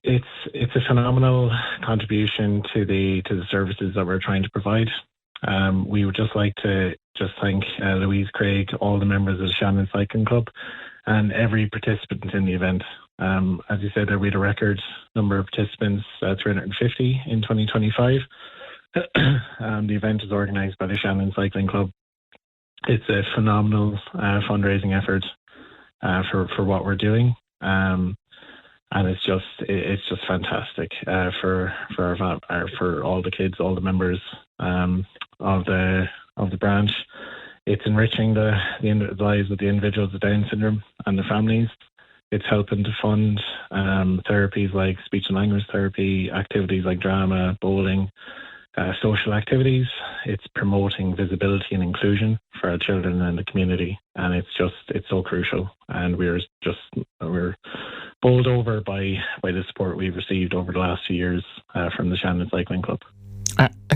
It's a phenomenal contribution to the services that we're trying to provide. We would just like to just thank Louise, Craig, all the members of the Shannon Cycling Club, and every participant in the event. As you said, we had a record number of participants, 350 in 2025. The event is organised by the Shannon Cycling Club. It's a phenomenal fundraising effort for what we're doing. And it's just fantastic for all the kids, all the members of the branch. It's enriching the lives of the individuals with Down syndrome and their families. It's helping to fund therapies like speech and language therapy, activities like drama, bowling, social activities. It's promoting visibility and inclusion for our children and the community, and it's so crucial. And we're bowled over by the support we've received over the last few years from the Shannon Cycling Club.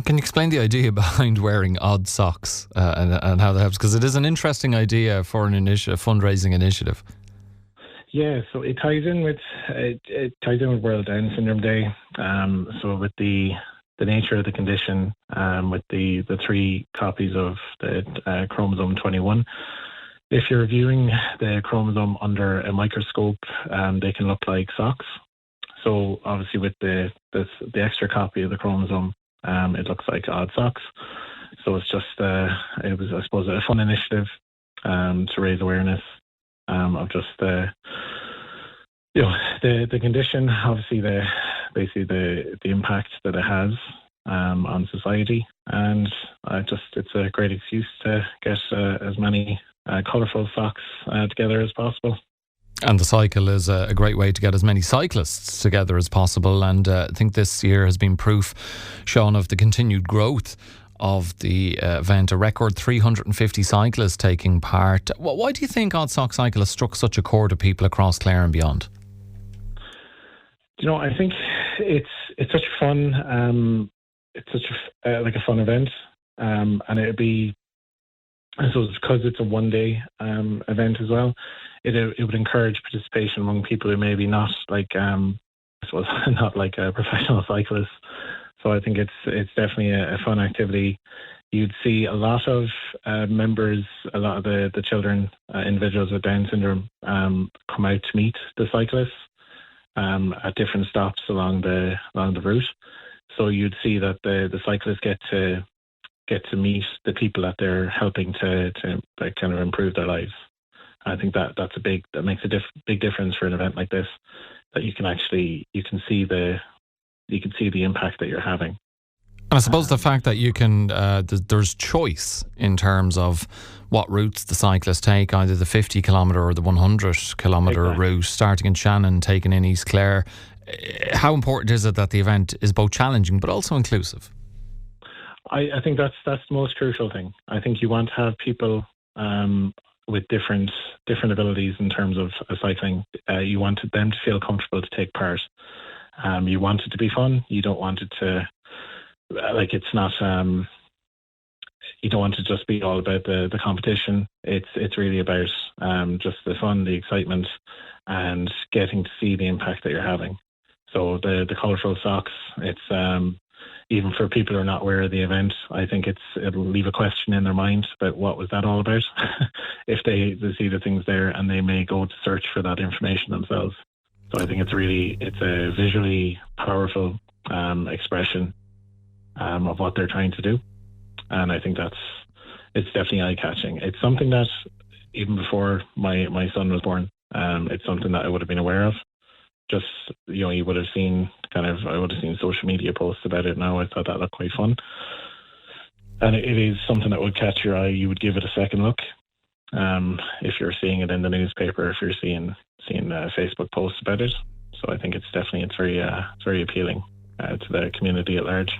Can you explain the idea behind wearing odd socks and how that helps? Because it is an interesting idea for a fundraising initiative. Yeah, so it ties in with World Down Syndrome Day. So with the nature of the condition, with the 3 copies of the chromosome 21. If you're viewing the chromosome under a microscope, they can look like socks. So obviously with the extra copy of the chromosome, it looks like odd socks. So it's just, it was, I suppose, a fun initiative to raise awareness of just the condition, obviously the impact that it has on society, and it's a great excuse to get as many colourful socks together as possible. And the cycle is a great way to get as many cyclists together as possible. And I think this year has been proof, Seán, of the continued growth of the event. A record 350 cyclists taking part. Why do you think Odd Sock Cycle has struck such a chord of people across Clare and beyond? I think it's such fun. It's such a fun event, and it'd be, I suppose, because it's a one-day event as well. It would encourage participation among people who maybe not not like a professional cyclist. So I think it's definitely a fun activity. You'd see a lot of members, a lot of the children, individuals with Down syndrome, come out to meet the cyclists at different stops along the route. So you'd see that the cyclists get to meet the people that they're helping to kind of improve their lives. I think that makes a big difference for an event like this, that you can see the impact that you're having. And I suppose the fact that you can, there's choice in terms of what routes the cyclists take, either the 50 kilometre or the 100 kilometre route, starting in Shannon, taking in East Clare. How important is it that the event is both challenging but also inclusive? I think that's the most crucial thing. I think you want to have people with different abilities in terms of cycling. You wanted them to feel comfortable to take part. You want it to be fun. You don't want it to it's not. You don't want it to just be all about the competition. It's really about just the fun, the excitement, and getting to see the impact that you're having. So the colourful socks, it's even for people who are not aware of the event, I think it'll leave a question in their mind about what was that all about. If they see the things there, and they may go to search for that information themselves. So I think it's a visually powerful expression of what they're trying to do, and I think it's definitely eye-catching. It's something that even before my son was born, it's something that I would have been aware of. Just, you would have seen I would have seen social media posts about it. Now I thought that looked quite fun, and it is something that would catch your eye. You would give it a second look if you're seeing it in the newspaper, if you're seeing Facebook posts about it. So I think it's very appealing to the community at large.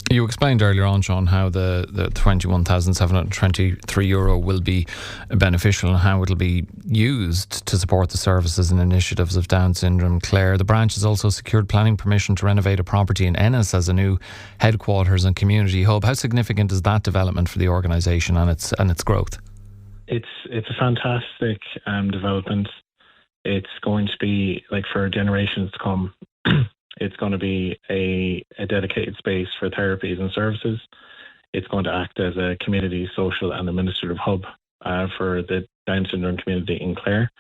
You explained earlier on, Seán, how the €21,723 will be beneficial and how it'll be used to support the services and initiatives of Down Syndrome Clare. The branch has also secured planning permission to renovate a property in Ennis as a new headquarters and community hub. How significant is that development for the organisation and its growth? It's a fantastic development. It's going to be, for generations to come, It's going to be a dedicated space for therapies and services. It's going to act as a community, social and administrative hub for the Down syndrome community in Clare.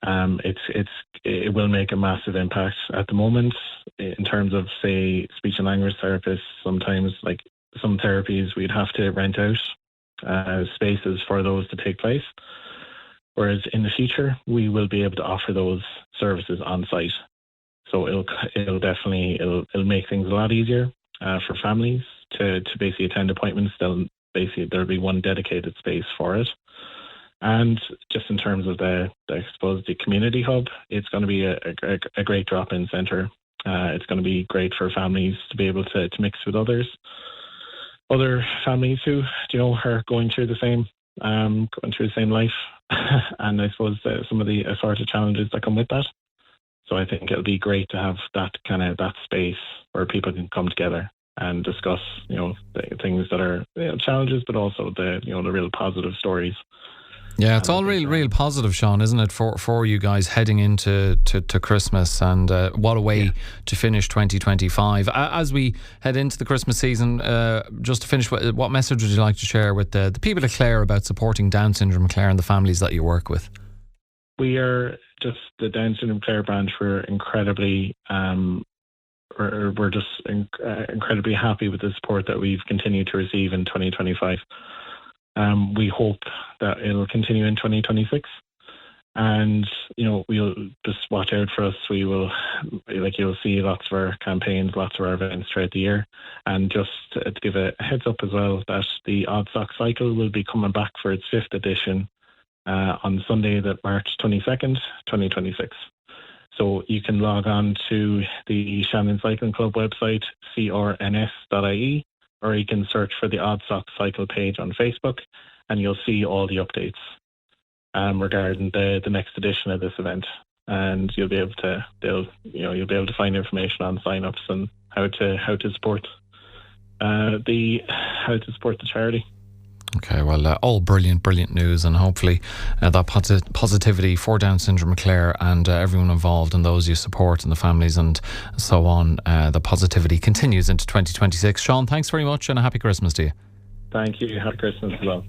It will make a massive impact. At the moment, in terms of, say, speech and language therapists, sometimes, like some therapies, we'd have to rent out spaces for those to take place. Whereas in the future, we will be able to offer those services on site. So it'll make things a lot easier for families to basically attend appointments. There'll be one dedicated space for it. And just in terms of I suppose the community hub, it's going to be a great drop-in centre. It's going to be great for families to be able to mix with other families who, are going through the same life, and I suppose some of the assorted challenges that come with that. So I think it'll be great to have that space where people can come together and discuss, the things that are challenges, but also the real positive stories. Yeah, it's all real positive, Seán, isn't it, for you guys heading into to Christmas, and what a way to finish 2025. As we head into the Christmas season, just to finish, what message would you like to share with the people of Clare about supporting Down Syndrome Clare and the families that you work with? We are just the Down Syndrome Clare branch. We're incredibly incredibly happy with the support that we've continued to receive in 2025. We hope that it'll continue in 2026, and we'll just watch out for us. We will, you'll see lots of our campaigns, lots of our events throughout the year. And just to give a heads up as well, that the Odd Sock Cycle will be coming back for its 5th edition on Sunday, March 22nd, 2026. So you can log on to the Shannon Cycling Club website, crns.ie, or you can search for the Odd Sock Cycle page on Facebook, and you'll see all the updates regarding the next edition of this event. And you'll be able to find information on sign-ups and how to support the charity. Okay, well, all brilliant news, and hopefully that positivity for Down Syndrome Clare and everyone involved and those you support and the families and so on, the positivity continues into 2026. Seán, thanks very much and a happy Christmas to you. Thank you. Happy Christmas as well.